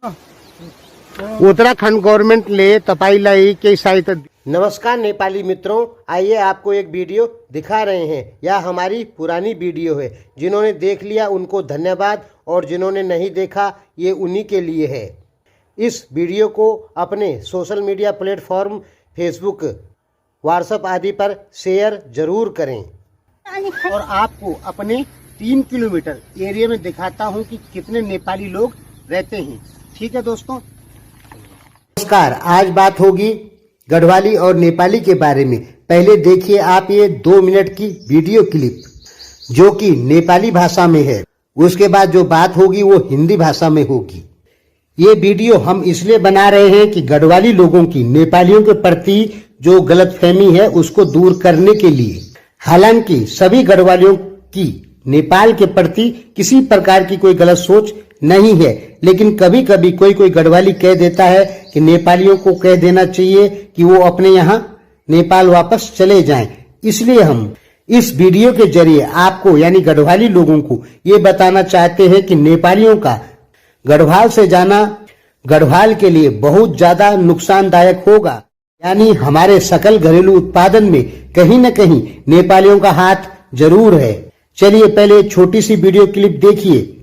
Uttarakhand government ले तपाई लाई के सहायता। नमस्कार नेपाली मित्रों, आइए आपको एक वीडियो दिखा रहे हैं। यह हमारी पुरानी वीडियो है। जिन्होंने देख लिया उनको धन्यवाद, और जिन्होंने नहीं देखा ये उन्हीं के लिए है। इस वीडियो को अपने social media platform Facebook, WhatsApp आदि पर शेयर जरूर करें। और आपको अपने 3 किलोमीटर एरिया में दिखाता हूं कि कितने नेपाली लोग रहते हैं। ठीक है दोस्तों, नमस्कार। आज बात होगी गढ़वाली और नेपाली के बारे में। पहले देखिए आप ये 2 मिनट की वीडियो क्लिप जो कि नेपाली भाषा में है। उसके बाद जो बात होगी वो हिंदी भाषा में होगी। ये वीडियो हम इसलिए बना रहे हैं कि गढ़वाली लोगों की नेपालियों के प्रति जो गलतफहमी है उसको दूर करने के लिए। हालांकि सभी गढ़वालियों की नेपाल के प्रति किसी प्रकार की कोई गलत सोच नहीं है, लेकिन कभी कभी कोई गढ़वाली कह देता है कि नेपालियों को कह देना चाहिए कि वो अपने यहाँ नेपाल वापस चले जाएं। इसलिए हम इस वीडियो के जरिए आपको यानी गढ़वाली लोगों को ये बताना चाहते हैं कि नेपालियों का गढ़वाल से जाना गढ़वाल के लिए बहुत ज्यादा नुकसानदायक होगा। यानी हमारे सकल घरेलू उत्पादन में कहीं न कहीं नेपालियों का हाथ जरूर है। चलिए पहले एक छोटी सी वीडियो क्लिप देखिए।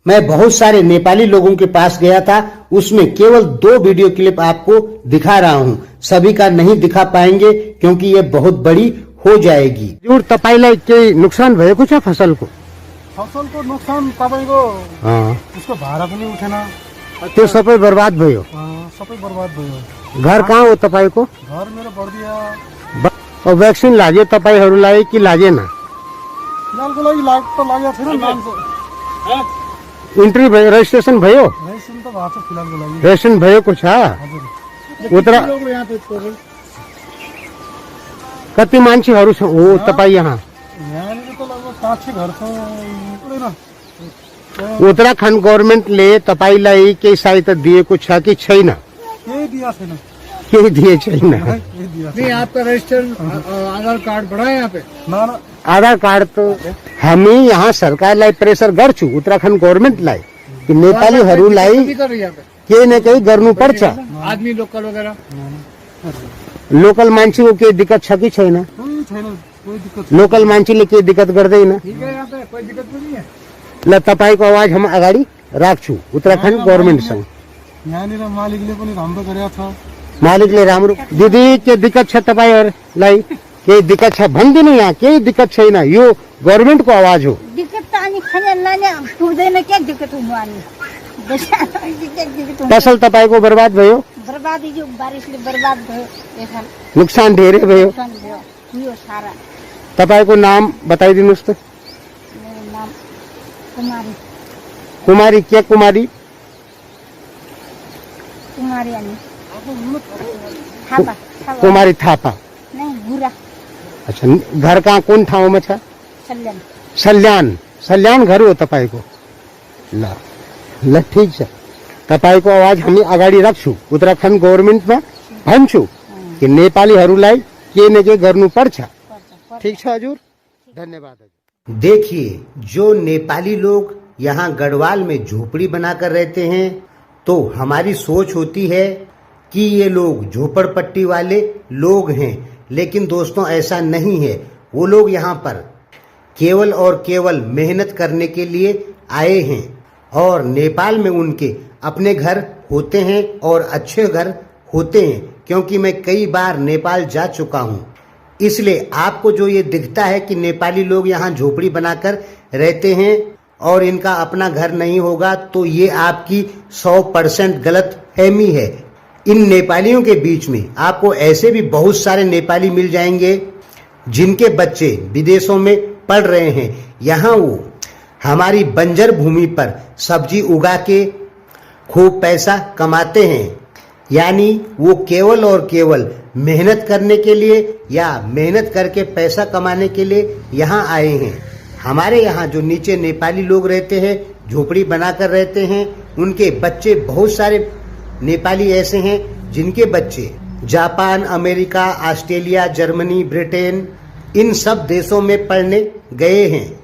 मैं बहुत सारे नेपाली लोगों के पास गया था, उसमें केवल 2 वीडियो क्लिप आपको दिखा रहा हूं। सभी का नहीं दिखा पाएंगे क्योंकि ये बहुत बड़ी हो जाएगी। जरूर तपाईलाई के नुकसान भएको छ फसलको? फसलको नुकसान तपाईको उसको भाडा पनि उठेन, त्यो सबै बर्बाद भयो। सबै बर्बाद भयो। घर कहाँ हो तपाईको? घर मेरो बर्दिया। और भ्याक्सिन लाग्यो तपाईहरूलाई कि लागेन? फिलहालको लागि लागेको छैन। इन्ट्री भयो, रजिस्ट्रेसन भयो? रजिस्ट्रेसन त भएको छ फिलहालको लागि। रजिस्ट्रेसन भएको छ? उत्तरा कति मान्छेहरू छ हो तपाईँ यहाँ? यहाँनिर त लगभग 5-6 घर छ। उत्तराखण्ड गभर्नमेन्टले तपाईलाई केही सहायता दिएको छ कि छैन? केही दिएको छैन। केही दिए छैन। नहीं, आपका रजिस्टर आधार कार्ड बड़ा है यहाँ पे? ना, आधार कार्ड तो हामी यहाँ सरकारलाई प्रेसर गर्छु, उत्तराखण्ड गभर्नमेन्टलाई कि नेपालीहरूलाई केही न केही गर्नुपर्छ। आदमी लोकल वगैरह लोकल मान्छेको केही दिक्कत छ कि छैन? कोई दिक्कत। लोकल मान्छेले केही दिक्कत गर्दैन? ठीक है, यहाँ पे कोई दिक्कत नहीं है। ल तपाईको आवाज हम अगाडि राख्छु उत्तराखण्ड गभर्नमेन्टसँग। यहाँनिर मालिकले पनि राम्रो गरेको छ। मालिकले राम्रो। दिदी के दिक्कत छ तपाईहरूलाई? केही दिक्कत छ भनिदिनु। यहाँ केही दिक्कत छैन, यो गभर्नमेन्टको आवाज हो। दिक्कत त अनि खाने हुँदैन, के दिक्कत हुनु अनि फसल तपाईको बर्बाद भयो? बर्बाद, यो बारिसले बर्बाद भयो। यसमा नुकसान धेरै भयो। यो सारा। तपाईको नाम बताइदिनुहोस् त। मेरो नाम कुमारी। कुमारी के कुमारी? कुमारी अनि थापा। कुमारी थापा। नहीं, गुरा। अच्छा, घर कहाँ कुन ठाउँमा छ? सल्यान। सल्यान। सल्यान घर हो तपाईको? ल ठिक छ। तपाईको आवाज हामी अगाडि राख्छु, उत्तराखण्ड गभर्नमेन्टमा भन्छु कि नेपालीहरूलाई के न के गर्नुपर्छ। ठीक छ हजुर, धन्यवाद। देखिए, जो नेपाली लोग यहाँ गढ़वाल में झोपड़ी बनाकर रहते हैं तो हमारी सोच होती है कि ये लोग झोपड़पट्टी वाले लोग हैं, लेकिन दोस्तों ऐसा नहीं है। वो लोग यहाँ पर केवल और केवल मेहनत करने के लिए आए हैं, और नेपाल में उनके अपने घर होते हैं और अच्छे घर होते हैं, क्योंकि मैं कई बार नेपाल जा चुका हूँ। इसलिए आपको जो ये दिखता है कि नेपाली लोग यहाँ झोपड़ी बनाकर रहते हैं और इनका अपना घर नहीं होगा, तो ये आपकी 100% गलत फहमी है। इन नेपालियों के बीच में आपको ऐसे भी बहुत सारे नेपाली मिल जाएंगे जिनके बच्चे विदेशों में पढ़ रहे हैं। यहाँ वो हमारी बंजर भूमि पर सब्जी उगा के खूब पैसा कमाते हैं। यानी वो केवल और केवल मेहनत करने के लिए या मेहनत करके पैसा कमाने के लिए यहाँ आए हैं। हमारे यहाँ जो नीचे नेपाली लोग रहते हैं, झोपड़ी बनाकर रहते हैं, उनके बच्चे बहुत सारे नेपाली ऐसे हैं जिनके बच्चे Japan, America, Australia, Germany, Britain in सब देशों में पढ़ने गए हैं।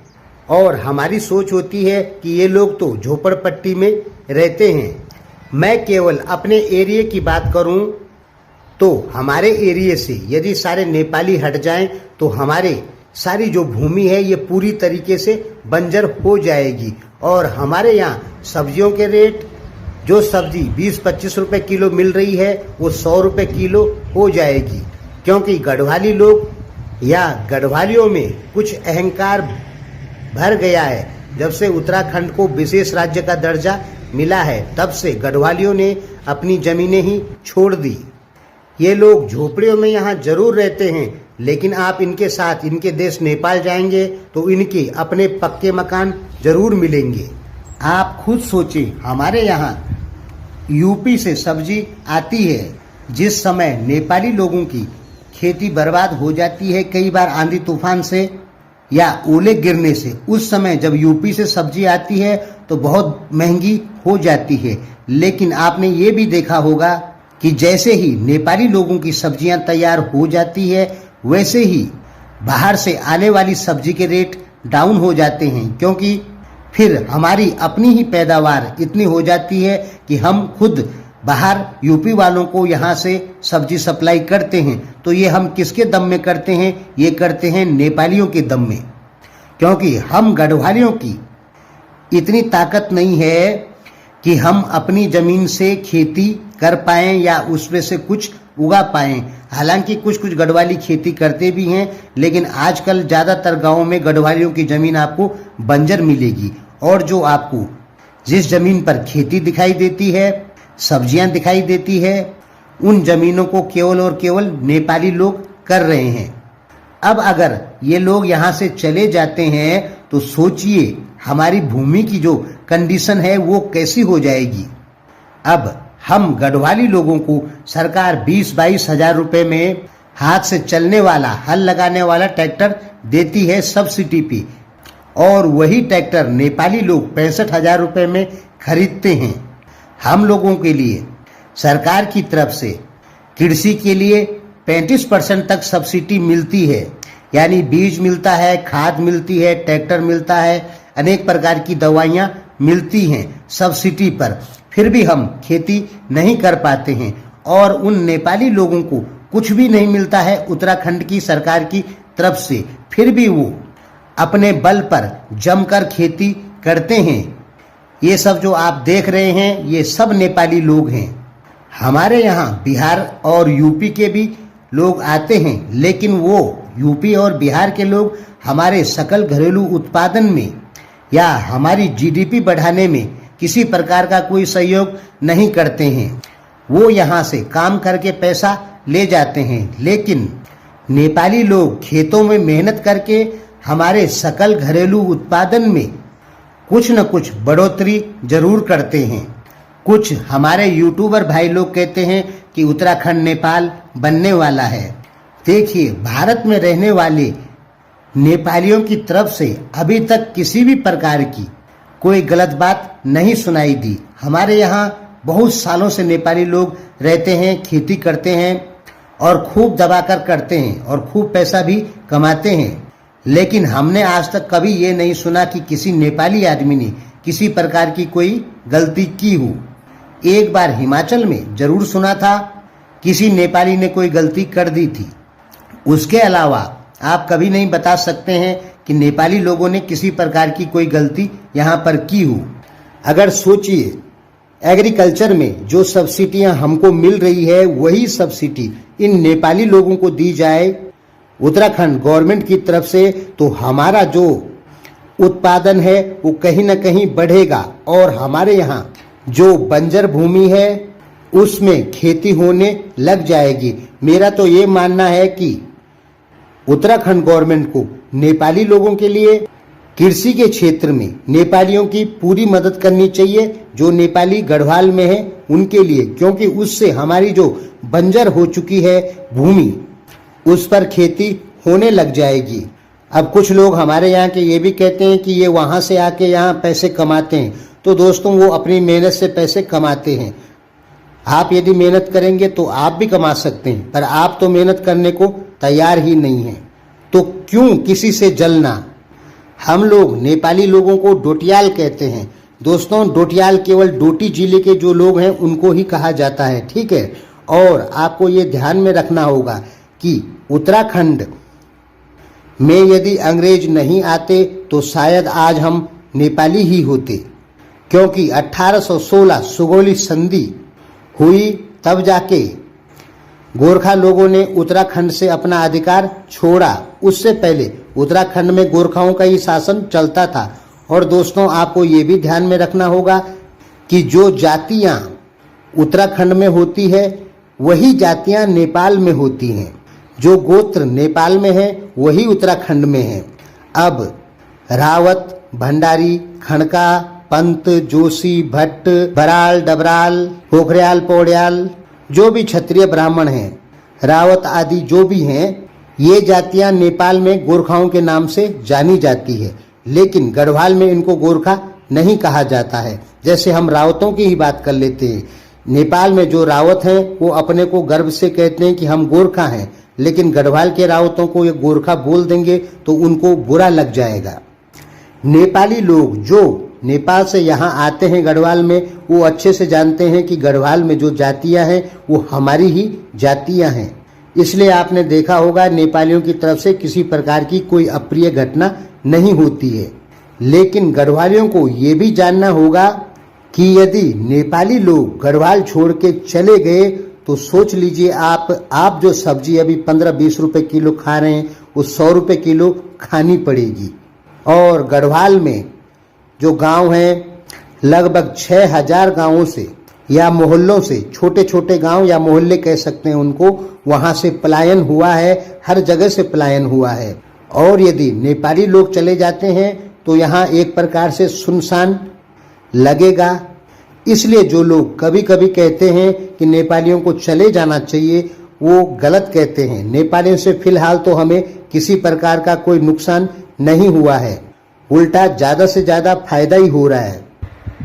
और हमारी सोच होती है कि ये लोग तो झोपड़पट्टी में रहते हैं, मैं केवल अपने एरिया की बात करूं तो हमारे एरिया से यदि सारे नेपाली हट जाएं तो हमारे सारी जो भूमि है ये पूरी तरीके से बंजर हो जाएगी। और हमारे यहाँ सब्जियों के रेट, जो सब्जी 20-25 रुपए किलो मिल रही है वो 100 रुपए किलो हो जाएगी, क्योंकि गढ़वाली लोग या गढ़वालियों में कुछ अहंकार भर गया है। जब से उत्तराखंड को विशेष राज्य का दर्जा मिला है तब से गढ़वालियों ने अपनी जमीनें ही छोड़ दी। ये लोग झोपड़ियों में यहाँ जरूर रहते हैं, लेकिन आप इनके साथ इनके देश नेपाल जाएंगे तो इनके अपने पक्के मकान जरूर मिलेंगे। आप खुद सोचिए, हमारे यहाँ यूपी से सब्जी आती है, जिस समय नेपाली लोगों की खेती बर्बाद हो जाती है कई बार आंधी तूफान से या ओले गिरने से, उस समय जब यूपी से सब्जी आती है तो बहुत महंगी हो जाती है। लेकिन आपने ये भी देखा होगा कि जैसे ही नेपाली लोगों की सब्जियां तैयार हो जाती है वैसे ही बाहर से आने वाली सब्जी के रेट डाउन हो जाते हैं, क्योंकि फिर हमारी अपनी ही पैदावार इतनी हो जाती है कि हम खुद बाहर यूपी वालों को यहाँ से सब्जी सप्लाई करते हैं। तो ये हम किसके दम में करते हैं? ये करते हैं नेपालियों के दम में, क्योंकि हम गढ़वालियों की इतनी ताकत नहीं है कि हम अपनी जमीन से खेती कर पाएं या उसमें से कुछ उगा पाएं। हालांकि कुछ कुछ गढ़वाली खेती करते भी हैं, लेकिन आजकल ज़्यादातर गांवों में गढ़वालियों की ज़मीन आपको बंजर मिलेगी। और जो आपको जिस ज़मीन पर खेती दिखाई देती है, सब्जियां दिखाई देती है, उन ज़मीनों को केवल और केवल नेपाली लोग कर रहे हैं। अब अगर ये लोग यहाँ से चले जाते हैं तो सोचिए हमारी भूमि की जो कंडीशन है वो कैसी हो जाएगी। अब हम गढ़वाली लोगों को सरकार 20-22 हजार रुपए में हाथ से चलने वाला हल लगाने वाला ट्रैक्टर देती है सब्सिडी पे, और वही ट्रैक्टर नेपाली लोग 65 हजार रुपए में खरीदते हैं। हम लोगों के लिए सरकार की तरफ से कृषि के लिए 35% तक सब्सिडी मिलती है, यानी बीज मिलता है, खाद मिलती है, ट्रैक्टर मिलता है, अनेक प्रकार की दवाइयाँ मिलती हैं सब्सिडी पर। फिर भी हम खेती नहीं कर पाते हैं और उन नेपाली लोगों को कुछ भी नहीं मिलता है उत्तराखंड की सरकार की तरफ से। फिर भी वो अपने बल पर जमकर खेती करते हैं। ये सब जो आप देख रहे हैं ये सब नेपाली लोग हैं। हमारे यहाँ बिहार और यूपी के भी लोग आते हैं, लेकिन वो यूपी और बिहार के लोग हमारे सकल घरेलू उत्पादन में या हमारी जीडीपी बढ़ाने में किसी प्रकार का कोई सहयोग नहीं करते हैं। वो यहाँ से काम करके पैसा ले जाते हैं, लेकिन नेपाली लोग खेतों में मेहनत करके हमारे सकल घरेलू उत्पादन में कुछ न कुछ बढ़ोतरी जरूर करते हैं। कुछ हमारे यूट्यूबर भाई लोग कहते हैं कि उत्तराखंड नेपाल बनने वाला है। देखिए, भारत में रहने वाले नेपालियों की तरफ से अभी तक किसी भी प्रकार की कोई गलत बात नहीं सुनाई दी। हमारे यहाँ बहुत सालों से नेपाली लोग रहते हैं, खेती करते हैं और खूब दबाकर करते हैं और खूब पैसा भी कमाते हैं, लेकिन हमने आज तक कभी ये नहीं सुना कि किसी नेपाली आदमी ने किसी प्रकार की कोई गलती की हो। एक बार हिमाचल में जरूर सुना था किसी नेपाली ने कोई गलती कर दी थी। उसके अलावा आप कभी नहीं बता सकते हैं कि नेपाली लोगों ने किसी प्रकार की कोई गलती यहाँ पर की हो। अगर सोचिए, एग्रीकल्चर में जो सब्सिडियाँ हमको मिल रही है वही सब्सिडी इन नेपाली लोगों को दी जाए उत्तराखंड गवर्नमेंट की तरफ से, तो हमारा जो उत्पादन है वो कहीं ना कहीं बढ़ेगा और हमारे यहाँ जो बंजर भूमि है उसमें खेती होने लग जाएगी। मेरा तो ये मानना है कि उत्तराखंड गवर्नमेंट को नेपाली लोगों के लिए कृषि के क्षेत्र में नेपालियों की पूरी मदद करनी चाहिए, जो नेपाली गढ़वाल में है उनके लिए, क्योंकि उससे हमारी जो बंजर हो चुकी है भूमि उस पर खेती होने लग जाएगी। अब कुछ लोग हमारे यहाँ के ये भी कहते हैं कि ये वहाँ से आके यहाँ पैसे कमाते हैं, तो दोस्तों वो अपनी मेहनत से पैसे कमाते हैं। आप यदि मेहनत करेंगे तो आप भी कमा सकते हैं, पर आप तो मेहनत करने को तैयार ही नहीं हैं, तो क्यों किसी से जलना। हम लोग नेपाली लोगों को डोटियाल कहते हैं, दोस्तों डोटियाल केवल डोटी जिले के जो लोग हैं उनको ही कहा जाता है, ठीक है। और आपको ये ध्यान में रखना होगा कि उत्तराखंड में यदि अंग्रेज नहीं आते तो शायद आज हम नेपाली ही होते, क्योंकि 1816 सुगौली संधि हुई तब जाके गोरखा लोगों ने उत्तराखंड से अपना अधिकार छोड़ा। उससे पहले उत्तराखंड में गोरखाओं का ही शासन चलता था। और दोस्तों आपको ये भी ध्यान में रखना होगा कि जो जातियां उत्तराखंड में होती है वही जातियां नेपाल में होती हैं। जो गोत्र नेपाल में है वही उत्तराखंड में है। अब रावत, भंडारी, खड़का, पंत, जोशी, भट्ट, बराल, डबराल, पोखरियाल, पौड़ियाल, जो भी क्षत्रिय ब्राह्मण हैं, रावत आदि जो भी हैं, ये जातियां नेपाल में गोरखाओं के नाम से जानी जाती है। लेकिन गढ़वाल में इनको गोरखा नहीं कहा जाता है। जैसे हम रावतों की ही बात कर लेते हैं, नेपाल में जो रावत हैं वो अपने को गर्व से कहते हैं कि हम गोरखा हैं, लेकिन गढ़वाल के रावतों को ये गोरखा बोल देंगे तो उनको बुरा लग जाएगा। नेपाली लोग जो नेपाल से यहाँ आते हैं गढ़वाल में, वो अच्छे से जानते हैं कि गढ़वाल में जो जातियां हैं वो हमारी ही जातियां हैं। इसलिए आपने देखा होगा नेपालियों की तरफ से किसी प्रकार की कोई अप्रिय घटना नहीं होती है। लेकिन गढ़वालियों को ये भी जानना होगा कि यदि नेपाली लोग गढ़वाल छोड़ के चले गए तो सोच लीजिए आप जो सब्जी अभी 15-20 रुपए किलो खा रहे हैं वो 100 रुपए किलो खानी पड़ेगी। और गढ़वाल में जो गांव हैं, लगभग 6000 गांवों से या मोहल्लों से, छोटे छोटे गांव या मोहल्ले कह सकते हैं उनको, वहां से पलायन हुआ है, हर जगह से पलायन हुआ है। और यदि नेपाली लोग चले जाते हैं तो यहाँ एक प्रकार से सुनसान लगेगा। इसलिए जो लोग कभी कभी कहते हैं कि नेपालियों को चले जाना चाहिए, वो गलत कहते हैं। नेपालियों से फिलहाल तो हमें किसी प्रकार का कोई नुकसान नहीं हुआ है, उल्टा ज़्यादा से ज़्यादा फायदा ही हो रहा है।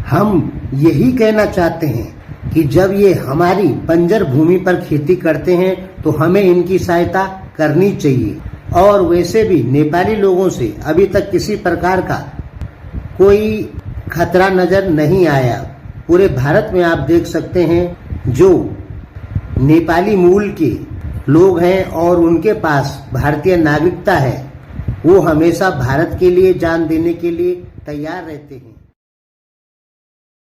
हम यही कहना चाहते हैं कि जब ये हमारी बंजर भूमि पर खेती करते हैं तो हमें इनकी सहायता करनी चाहिए। और वैसे भी नेपाली लोगों से अभी तक किसी प्रकार का कोई खतरा नजर नहीं आया। पूरे भारत में आप देख सकते हैं जो नेपाली मूल के लोग हैं और उनके पास भारतीय नागरिकता है, वो हमेशा भारत के लिए जान देने के लिए तैयार रहते हैं।